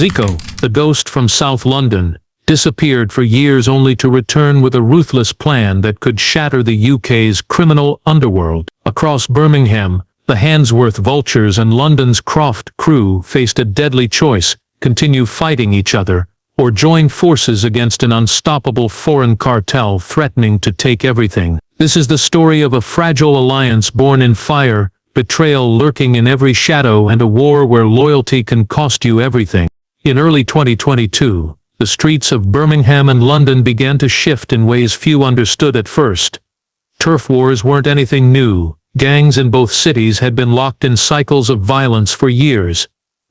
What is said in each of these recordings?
Zico, the ghost from South London, disappeared for years only to return with a ruthless plan that could shatter the UK's criminal underworld. Across Birmingham, the Handsworth Vultures and London's Croft crew faced a deadly choice: continue fighting each other, or join forces against an unstoppable foreign cartel threatening to take everything. This is the story of a fragile alliance born in fire, betrayal lurking in every shadow, and a war where loyalty can cost you everything. In early 2022, the streets of Birmingham and London began to shift in ways few understood at first. Turf wars weren't anything new. Gangs in both cities had been locked in cycles of violence for years.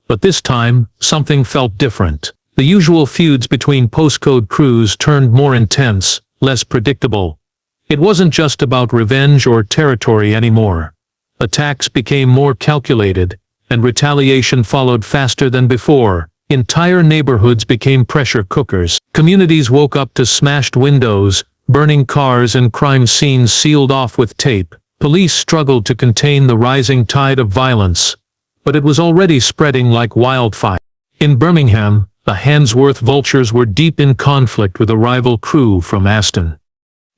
But this time, something felt different. The usual feuds between postcode crews turned more intense, less predictable. It wasn't just about revenge or territory anymore. Attacks became more calculated, and retaliation followed faster than before. Entire neighborhoods became pressure cookers. Communities woke up to smashed windows, burning cars, and crime scenes sealed off with tape. Police struggled to contain the rising tide of violence, but it was already spreading like wildfire. In Birmingham, the Handsworth Vultures were deep in conflict with a rival crew from Aston.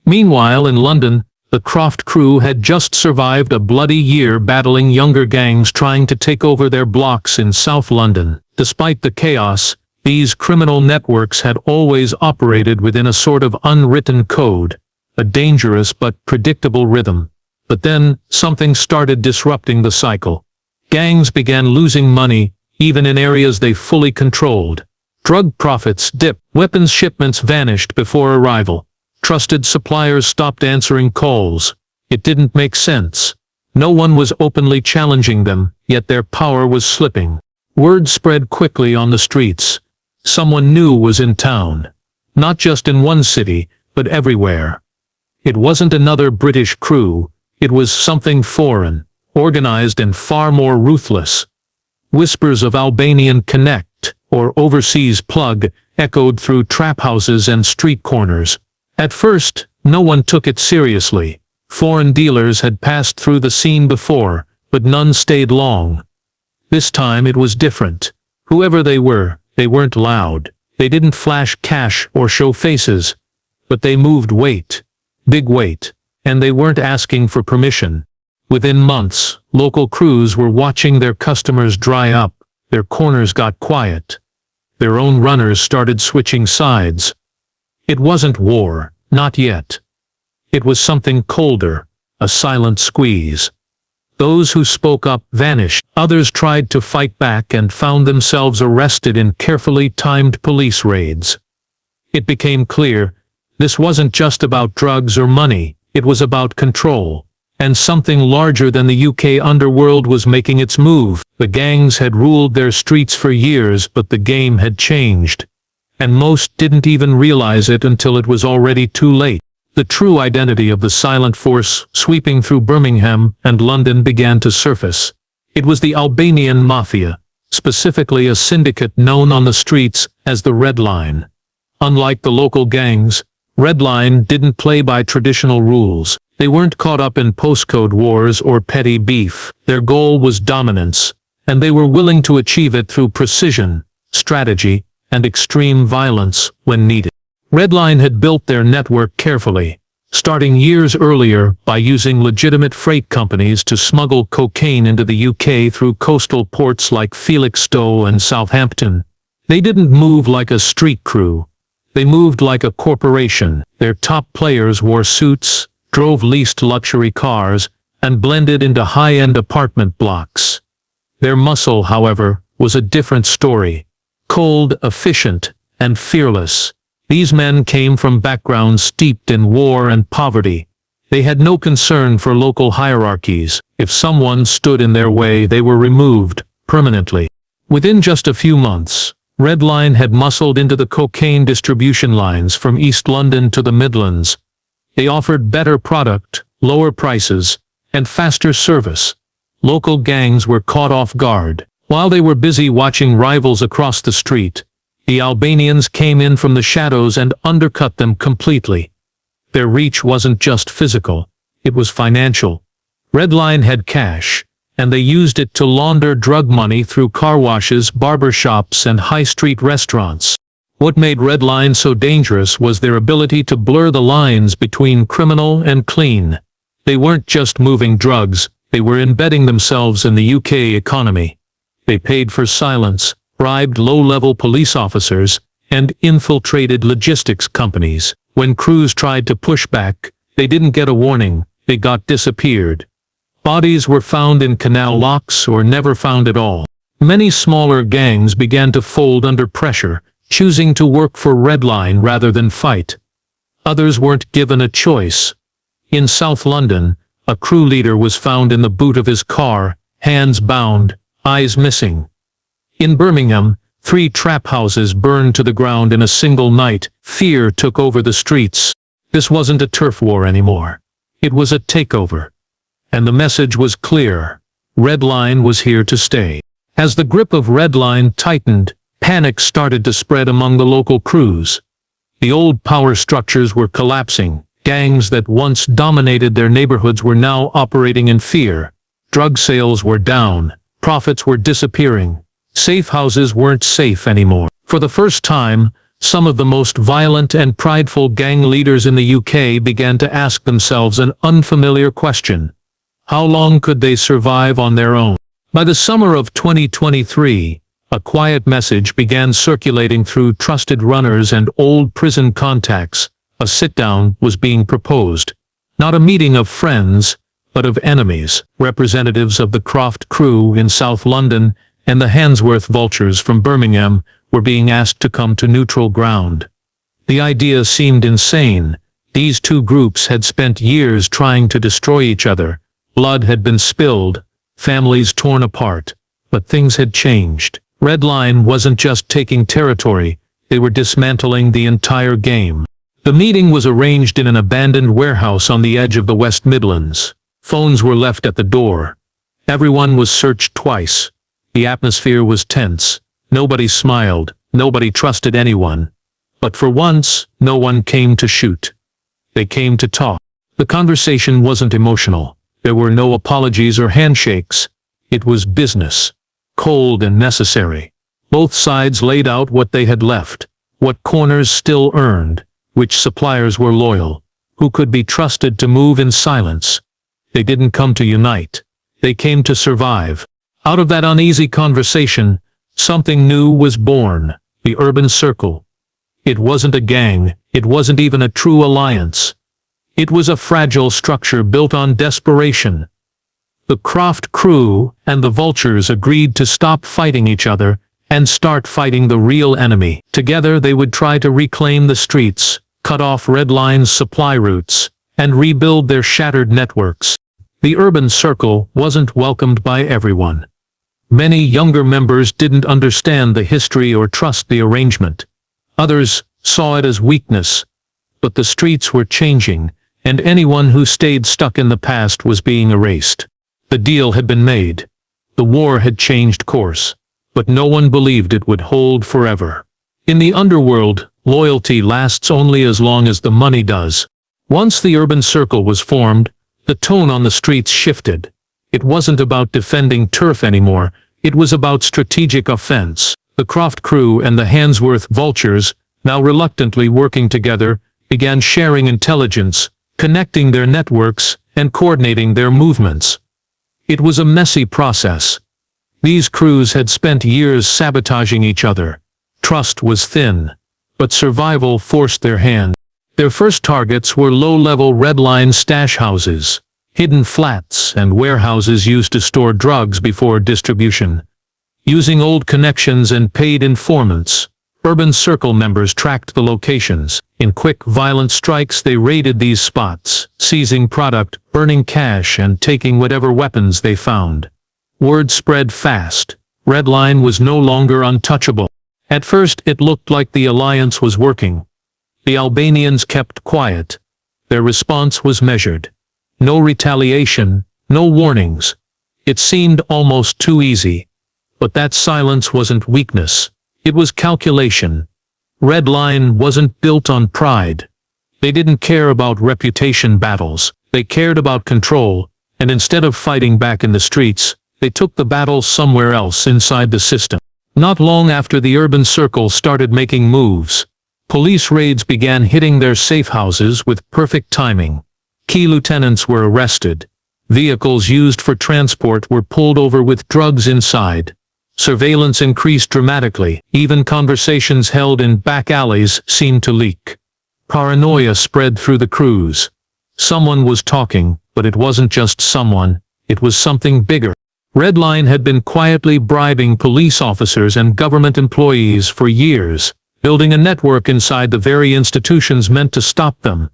Meanwhile, in London, the Croft crew had just survived a bloody year battling younger gangs trying to take over their blocks in South London. Despite the chaos, these criminal networks had always operated within a sort of unwritten code, a dangerous but predictable rhythm. But then, something started disrupting the cycle. Gangs began losing money, even in areas they fully controlled. Drug profits dipped, weapons shipments vanished before arrival. Trusted suppliers stopped answering calls. It didn't make sense. No one was openly challenging them, yet their power was slipping. Word spread quickly on the streets. Someone new was in town. Not just in one city, but everywhere. It wasn't another British crew. It was something foreign, organized and far more ruthless. Whispers of Albanian Connect, or overseas plug, echoed through trap houses and street corners. At first, no one took it seriously. Foreign dealers had passed through the scene before, but none stayed long. This time it was different. Whoever they weren't loud. They didn't flash cash or show faces. But they moved weight. Big weight. And they weren't asking for permission. Within months, local crews were watching their customers dry up. Their corners got quiet. Their own runners started switching sides. It wasn't war, not yet. It was something colder, a silent squeeze. Those who spoke up vanished. Others tried to fight back and found themselves arrested in carefully timed police raids. It became clear, this wasn't just about drugs or money. It was about control, and something larger than the UK underworld was making its move. The gangs had ruled their streets for years, but the game had changed. And most didn't even realize it until it was already too late. The true identity of the silent force sweeping through Birmingham and London began to surface. It was the Albanian Mafia, specifically a syndicate known on the streets as the Red Line. Unlike the local gangs, Red Line didn't play by traditional rules. They weren't caught up in postcode wars or petty beef. Their goal was dominance, and they were willing to achieve it through precision, strategy, and extreme violence when needed. Red Line had built their network carefully, starting years earlier by using legitimate freight companies to smuggle cocaine into the UK through coastal ports like Felixstowe and Southampton. They didn't move like a street crew. They moved like a corporation. Their top players wore suits, drove leased luxury cars, and blended into high-end apartment blocks. Their muscle, however, was a different story. Cold, efficient, and fearless. These men came from backgrounds steeped in war and poverty. They had no concern for local hierarchies. If someone stood in their way, they were removed permanently. Within just a few months, Red Line had muscled into the cocaine distribution lines from East London to the Midlands. They offered better product, lower prices, and faster service. Local gangs were caught off guard. While they were busy watching rivals across the street, the Albanians came in from the shadows and undercut them completely. Their reach wasn't just physical, it was financial. Red Line had cash, and they used it to launder drug money through car washes, barber shops, and high-street restaurants. What made Red Line so dangerous was their ability to blur the lines between criminal and clean. They weren't just moving drugs, they were embedding themselves in the UK economy. They paid for silence, bribed low-level police officers, and infiltrated logistics companies. When crews tried to push back, they didn't get a warning, they got disappeared. Bodies were found in canal locks or never found at all. Many smaller gangs began to fold under pressure, choosing to work for Red Line rather than fight. Others weren't given a choice. In South London, a crew leader was found in the boot of his car, hands bound, eyes missing. In Birmingham, 3 trap houses burned to the ground in a single night. Fear took over the streets. This wasn't a turf war anymore. It was a takeover. And the message was clear. Red Line was here to stay. As the grip of Red Line tightened, panic started to spread among the local crews. The old power structures were collapsing. Gangs that once dominated their neighborhoods were now operating in fear. Drug sales were down. Profits were disappearing. Safe houses weren't safe anymore. For the first time, some of the most violent and prideful gang leaders in the UK began to ask themselves an unfamiliar question. How long could they survive on their own? By the summer of 2023, a quiet message began circulating through trusted runners and old prison contacts. A sit-down was being proposed. Not a meeting of friends, but of enemies. Representatives of the Croft crew in South London and the Handsworth vultures from Birmingham were being asked to come to neutral ground. The idea seemed insane. These two groups had spent years trying to destroy each other. Blood had been spilled, families torn apart, but things had changed. Red Line wasn't just taking territory, they were dismantling the entire game. The meeting was arranged in an abandoned warehouse on the edge of the West Midlands. Phones were left at the door. Everyone was searched twice. The atmosphere was tense. Nobody smiled, nobody trusted anyone. But for once, no one came to shoot. They came to talk. The conversation wasn't emotional. There were no apologies or handshakes. It was business. Cold and necessary. Both sides laid out what they had left, what corners still earned, which suppliers were loyal, who could be trusted to move in silence. They didn't come to unite. They came to survive. Out of that uneasy conversation, something new was born, the urban circle. It wasn't a gang, it wasn't even a true alliance. It was a fragile structure built on desperation. The Croft crew and the vultures agreed to stop fighting each other and start fighting the real enemy. Together they would try to reclaim the streets, cut off Red Line's supply routes, and rebuild their shattered networks. The urban circle wasn't welcomed by everyone. Many younger members didn't understand the history or trust the arrangement. Others saw it as weakness. But the streets were changing, and anyone who stayed stuck in the past was being erased. The deal had been made. The war had changed course. But no one believed it would hold forever. In the underworld, loyalty lasts only as long as the money does. Once the urban circle was formed, the tone on the streets shifted. It wasn't about defending turf anymore, it was about strategic offense. The Croft crew and the Handsworth vultures, now reluctantly working together, began sharing intelligence, connecting their networks, and coordinating their movements. It was a messy process. These crews had spent years sabotaging each other. Trust was thin, but survival forced their hand. Their first targets were low-level Red Line stash houses, hidden flats and warehouses used to store drugs before distribution. Using old connections and paid informants, urban circle members tracked the locations. In quick, violent strikes they raided these spots, seizing product, burning cash and taking whatever weapons they found. Word spread fast. Red Line was no longer untouchable. At first it looked like the alliance was working. The Albanians kept quiet. Their response was measured. No retaliation, no warnings. It seemed almost too easy. But that silence wasn't weakness. It was calculation. Red Line wasn't built on pride. They didn't care about reputation battles. They cared about control, and instead of fighting back in the streets, They took the battle somewhere else inside the system. Not long after the urban circle started making moves, police raids began hitting their safe houses with perfect timing. Key lieutenants were arrested. Vehicles used for transport were pulled over with drugs inside. Surveillance increased dramatically. Even conversations held in back alleys seemed to leak. Paranoia spread through the crews. Someone was talking, but it wasn't just someone, it was something bigger. Red Line had been quietly bribing police officers and government employees for years, building a network inside the very institutions meant to stop them.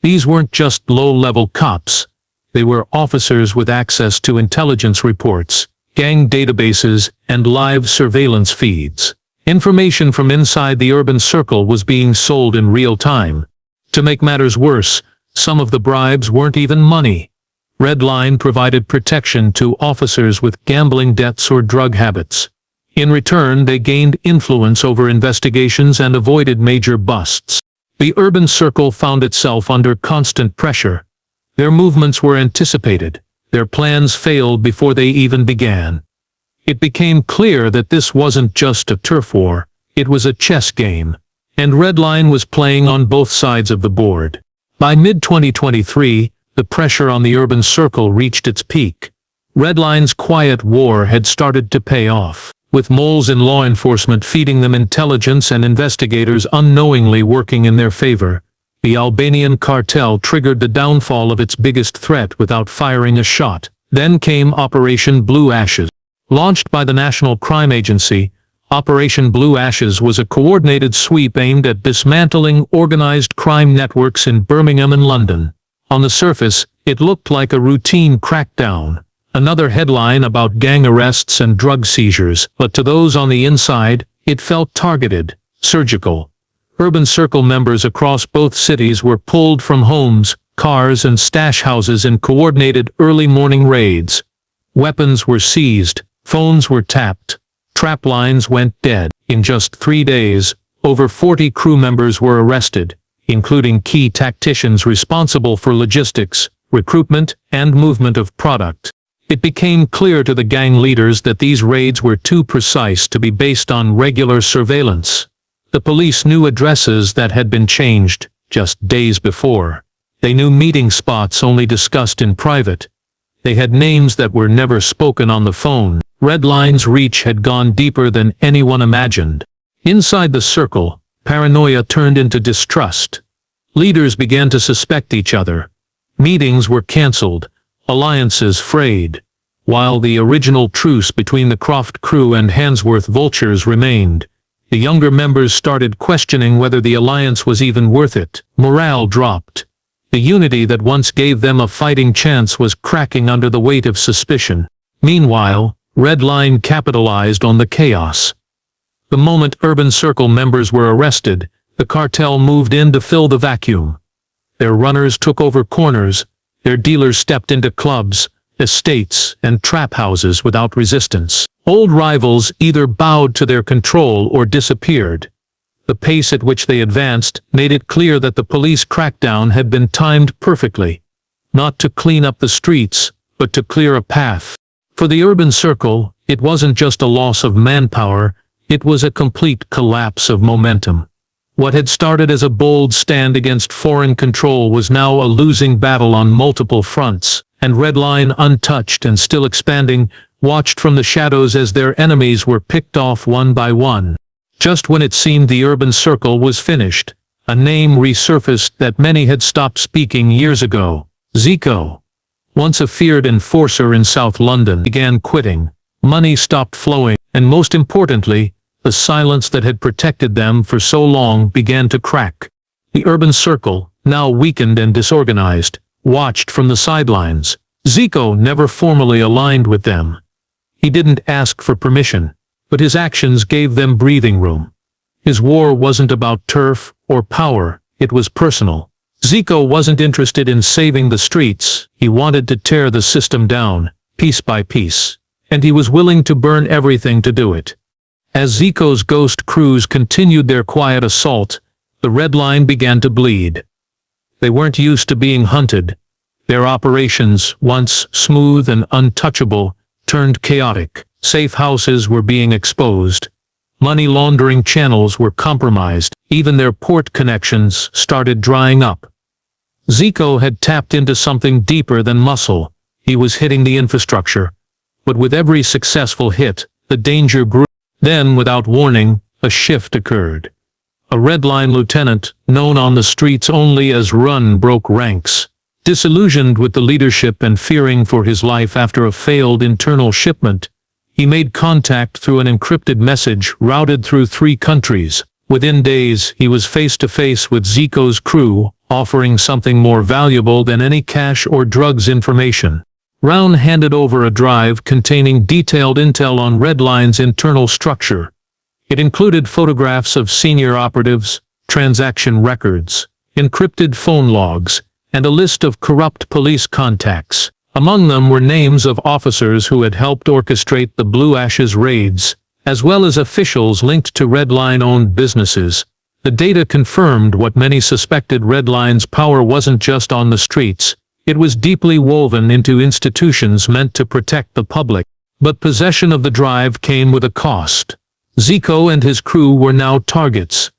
These weren't just low-level cops. They were officers with access to intelligence reports, gang databases, and live surveillance feeds. Information from inside the urban circle was being sold in real time. To make matters worse, some of the bribes weren't even money. Red Line provided protection to officers with gambling debts or drug habits. In return, they gained influence over investigations and avoided major busts. The urban circle found itself under constant pressure. Their movements were anticipated. Their plans failed before they even began. It became clear that this wasn't just a turf war, it was a chess game. And Red Line was playing on both sides of the board. By mid-2023, the pressure on the urban circle reached its peak. Red Line's quiet war had started to pay off, with moles in law enforcement feeding them intelligence and investigators unknowingly working in their favor. The Albanian cartel triggered the downfall of its biggest threat without firing a shot. Then came Operation Blue Ashes. Launched by the National Crime Agency, Operation Blue Ashes was a coordinated sweep aimed at dismantling organized crime networks in Birmingham and London. On the surface, it looked like a routine crackdown, another headline about gang arrests and drug seizures, but to those on the inside, it felt targeted, surgical. Urban Circle members across both cities were pulled from homes, cars and stash houses in coordinated early morning raids. Weapons were seized, phones were tapped, trap lines went dead. In just 3 days, over 40 crew members were arrested, including key tacticians responsible for logistics, recruitment, and movement of product. It became clear to the gang leaders that these raids were too precise to be based on regular surveillance. The police knew addresses that had been changed just days before. They knew meeting spots only discussed in private. They had names that were never spoken on the phone. Red Line's reach had gone deeper than anyone imagined. Inside the circle, paranoia turned into distrust. Leaders began to suspect each other. Meetings were cancelled, alliances frayed. While the original truce between the Croft crew and Handsworth vultures remained, the younger members started questioning whether the alliance was even worth it. Morale dropped. The unity that once gave them a fighting chance was cracking under the weight of suspicion. Meanwhile, Red Line capitalized on the chaos. The moment Urban Circle members were arrested, the cartel moved in to fill the vacuum. Their runners took over corners, their dealers stepped into clubs, estates, and trap houses without resistance. Old rivals either bowed to their control or disappeared. The pace at which they advanced made it clear that the police crackdown had been timed perfectly, not to clean up the streets, but to clear a path. For the Urban Circle, it wasn't just a loss of manpower, it was a complete collapse of momentum. What had started as a bold stand against foreign control was now a losing battle on multiple fronts, and Red Line, untouched and still expanding, watched from the shadows as their enemies were picked off one by one. Just when it seemed the Urban Circle was finished, a name resurfaced that many had stopped speaking years ago. Zico. Once a feared enforcer in South London, began quitting. Money stopped flowing, and most importantly, the silence that had protected them for so long began to crack. The Urban Circle, now weakened and disorganized, watched from the sidelines. Zico never formally aligned with them. He didn't ask for permission, but his actions gave them breathing room. His war wasn't about turf or power, it was personal. Zico wasn't interested in saving the streets, he wanted to tear the system down, piece by piece. And he was willing to burn everything to do it. As Zico's ghost crews continued their quiet assault, the Red Line began to bleed. They weren't used to being hunted. Their operations, once smooth and untouchable, turned chaotic. Safe houses were being exposed. Money laundering channels were compromised. Even their port connections started drying up. Zico had tapped into something deeper than muscle. He was hitting the infrastructure. But with every successful hit, the danger grew. Then, without warning, a shift occurred. A Red Line lieutenant, known on the streets only as Run, broke ranks. Disillusioned with the leadership and fearing for his life after a failed internal shipment, he made contact through an encrypted message routed through 3 countries. Within days, he was face to face with Zico's crew, offering something more valuable than any cash or drugs information. Round handed over a drive containing detailed intel on Red Line's internal structure. It included photographs of senior operatives, transaction records, encrypted phone logs, and a list of corrupt police contacts. Among them were names of officers who had helped orchestrate the Blue Ashes raids, as well as officials linked to Red Line-owned businesses. The data confirmed what many suspected. Red Line's power wasn't just on the streets. It was deeply woven into institutions meant to protect the public. But possession of the drive came with a cost. Zico and his crew were now targets.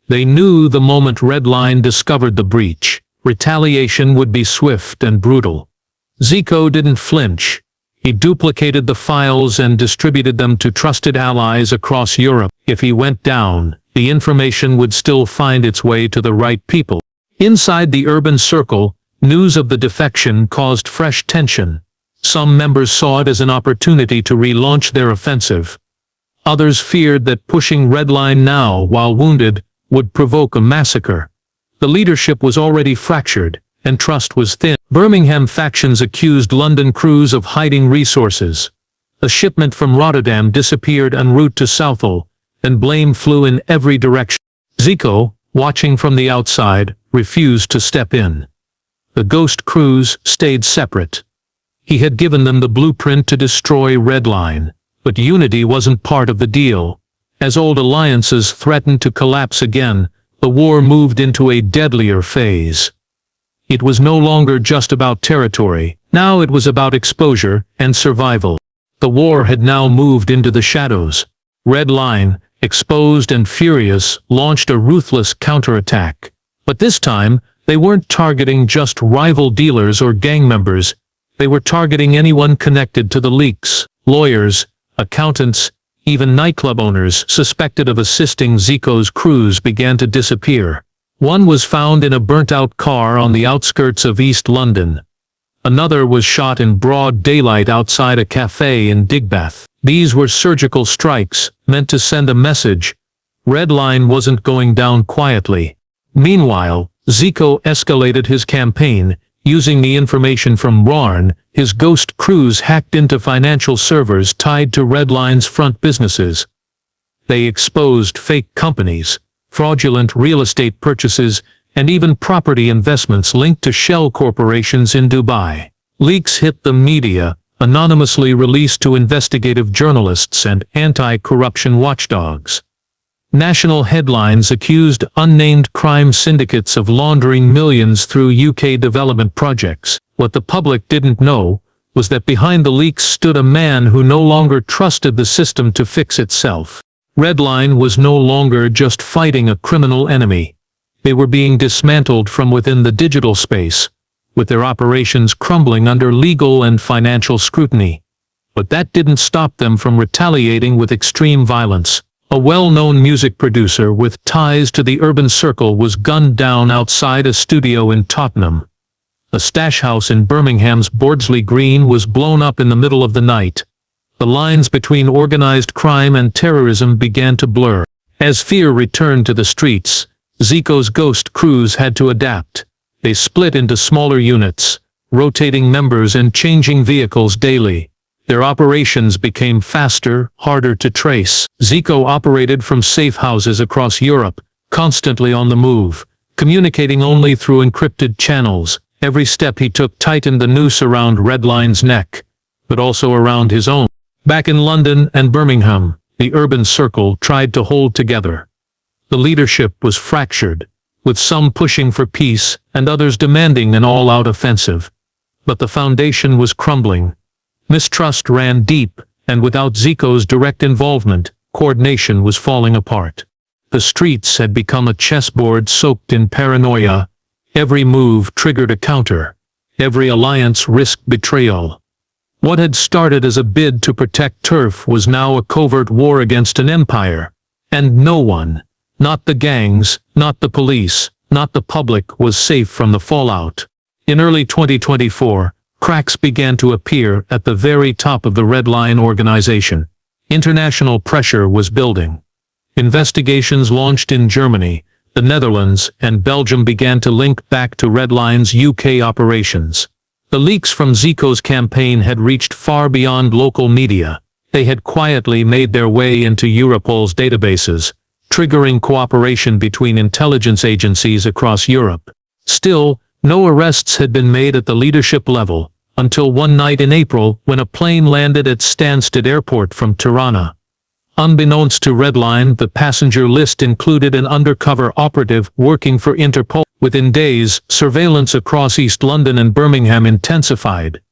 They knew the moment Red Line discovered the breach, retaliation would be swift and brutal. Zico didn't flinch. He duplicated the files and distributed them to trusted allies across Europe. If he went down, the information would still find its way to the right people. Inside the urban circle, news of the defection caused fresh tension. Some members saw it as an opportunity to relaunch their offensive. Others feared that pushing Red Line now, while wounded, would provoke a massacre. The leadership was already fractured, and trust was thin. Birmingham factions accused London crews of hiding resources. A shipment from Rotterdam disappeared en route to Southall, and blame flew in every direction. Zico, watching from the outside, refused to step in. The ghost crews stayed separate. He had given them the blueprint to destroy Red Line, but unity wasn't part of the deal. As old alliances threatened to collapse again, the war moved into a deadlier phase. It was no longer just about territory. Now it was about exposure and survival. The war had now moved into the shadows. Red Line, exposed and furious, launched a ruthless counterattack. But this time, they weren't targeting just rival dealers or gang members. They were targeting anyone connected to the leaks. Lawyers, accountants, even nightclub owners suspected of assisting Zico's crews began to disappear. One was found in a burnt-out car on the outskirts of East London. Another was shot in broad daylight outside a cafe in Digbath. These were surgical strikes, meant to send a message. Red Line wasn't going down quietly. Meanwhile, Zico escalated his campaign. Using the information from Rarn, his ghost crews hacked into financial servers tied to Red Line's front businesses. They exposed fake companies, fraudulent real estate purchases, and even property investments linked to shell corporations in Dubai. Leaks hit the media, anonymously released to investigative journalists and anti-corruption watchdogs. National headlines accused unnamed crime syndicates of laundering millions through UK development projects. What the public didn't know was that behind the leaks stood a man who no longer trusted the system to fix itself. Red Line was no longer just fighting a criminal enemy. They were being dismantled from within the digital space, with their operations crumbling under legal and financial scrutiny. But that didn't stop them from retaliating with extreme violence. A well-known music producer with ties to the urban circle was gunned down outside a studio in Tottenham. A stash house in Birmingham's Bordsley Green was blown up in the middle of the night. The lines between organized crime and terrorism began to blur. As fear returned to the streets, Zico's ghost crews had to adapt. They split into smaller units, rotating members and changing vehicles daily. Their operations became faster, harder to trace. Zico operated from safe houses across Europe, constantly on the move, communicating only through encrypted channels. Every step he took tightened the noose around Red Line's neck, but also around his own. Back in London and Birmingham, the urban circle tried to hold together. The leadership was fractured, with some pushing for peace and others demanding an all-out offensive. But the foundation was crumbling. Mistrust ran deep, and without Zico's direct involvement, coordination was falling apart. The streets had become a chessboard soaked in paranoia. Every move triggered a counter. Every alliance risked betrayal. What had started as a bid to protect turf was now a covert war against an empire. And no one, not the gangs, not the police, not the public, was safe from the fallout. In early 2024, cracks began to appear at the very top of the Red Line organization. International pressure was building. Investigations launched in Germany, the Netherlands, and Belgium began to link back to Red Line's UK operations. The leaks from Zico's campaign had reached far beyond local media. They had quietly made their way into Europol's databases, triggering cooperation between intelligence agencies across Europe. Still, no arrests had been made at the leadership level, until one night in April when a plane landed at Stansted Airport from Tirana. Unbeknownst to Red Line, the passenger list included an undercover operative working for Interpol. Within days, surveillance across East London and Birmingham intensified.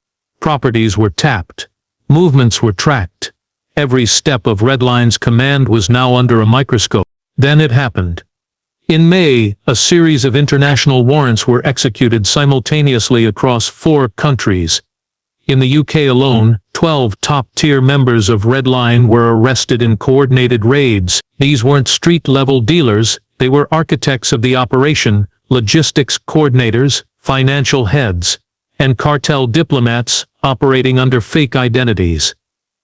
Properties were tapped. Movements were tracked. Every step of Red Line's command was now under a microscope. Then it happened. In May, a series of international warrants were executed simultaneously across 4 countries. In the UK alone, 12 top-tier members of Red Line were arrested in coordinated raids. These weren't street-level dealers, they were architects of the operation, logistics coordinators, financial heads, and cartel diplomats operating under fake identities.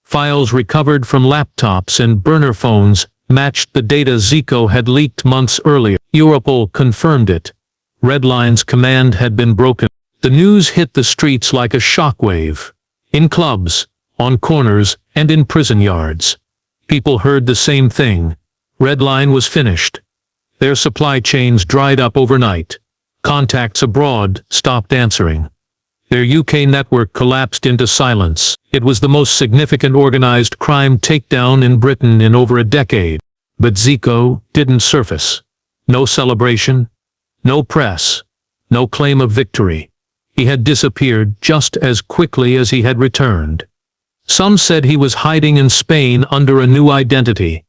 Files recovered from laptops and burner phones matched the data Zico had leaked months earlier. Europol confirmed it. Red Line's command had been broken. The news hit the streets like a shockwave. In clubs, on corners, and in prison yards. People heard the same thing. Red Line was finished. Their supply chains dried up overnight. Contacts abroad stopped answering. Their UK network collapsed into silence. It was the most significant organized crime takedown in Britain in over a decade. But Zico didn't surface. No celebration, no press, no claim of victory. He had disappeared just as quickly as he had returned. Some said he was hiding in Spain under a new identity.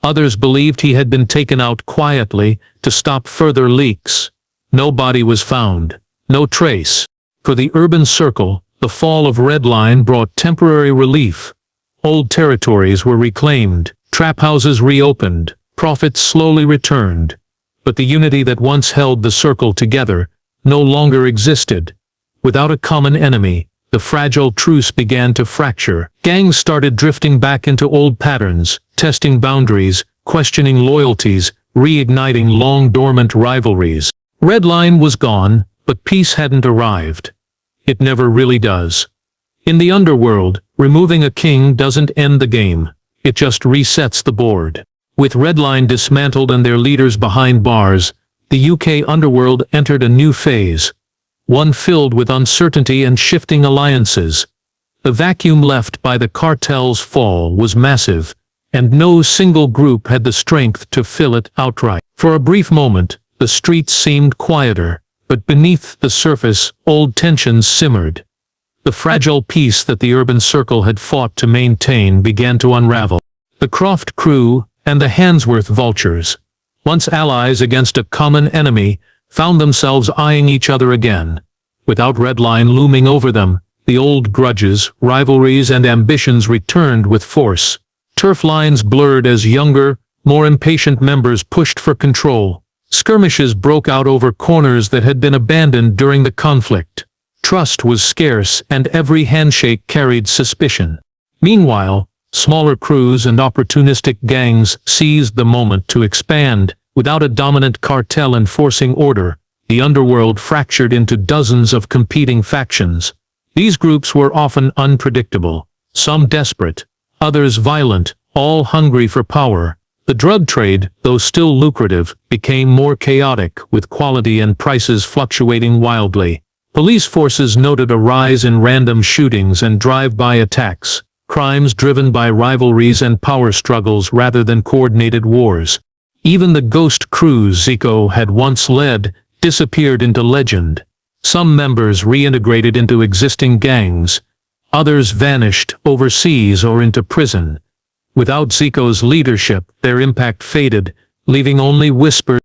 Others believed he had been taken out quietly to stop further leaks. No body was found, no trace. For the urban circle, the fall of Red Line brought temporary relief. Old territories were reclaimed, trap houses reopened, profits slowly returned. But the unity that once held the circle together no longer existed. Without a common enemy, the fragile truce began to fracture. Gangs started drifting back into old patterns, testing boundaries, questioning loyalties, reigniting long-dormant rivalries. Red Line was gone, but peace hadn't arrived. It never really does. In the underworld, removing a king doesn't end the game. It just resets the board. With Red Line dismantled and their leaders behind bars, the UK underworld entered a new phase. One filled with uncertainty and shifting alliances. The vacuum left by the cartel's fall was massive, and no single group had the strength to fill it outright. For a brief moment, the streets seemed quieter, but beneath the surface, old tensions simmered. The fragile peace that the urban circle had fought to maintain began to unravel. The Croft crew and the Handsworth vultures, once allies against a common enemy, found themselves eyeing each other again. Without Red Line looming over them, the old grudges, rivalries, and ambitions returned with force. Turf lines blurred as younger, more impatient members pushed for control. Skirmishes broke out over corners that had been abandoned during the conflict. Trust was scarce, and every handshake carried suspicion. Meanwhile, smaller crews and opportunistic gangs seized the moment to expand. Without a dominant cartel enforcing order, the underworld fractured into dozens of competing factions. These groups were often unpredictable, some desperate, others violent, all hungry for power. The drug trade, though still lucrative, became more chaotic, with quality and prices fluctuating wildly. Police forces noted a rise in random shootings and drive-by attacks, crimes driven by rivalries and power struggles rather than coordinated wars. Even the ghost crews Zico had once led disappeared into legend. Some members reintegrated into existing gangs, Others vanished overseas or into prison. Without Zico's leadership, their impact faded, leaving only whispers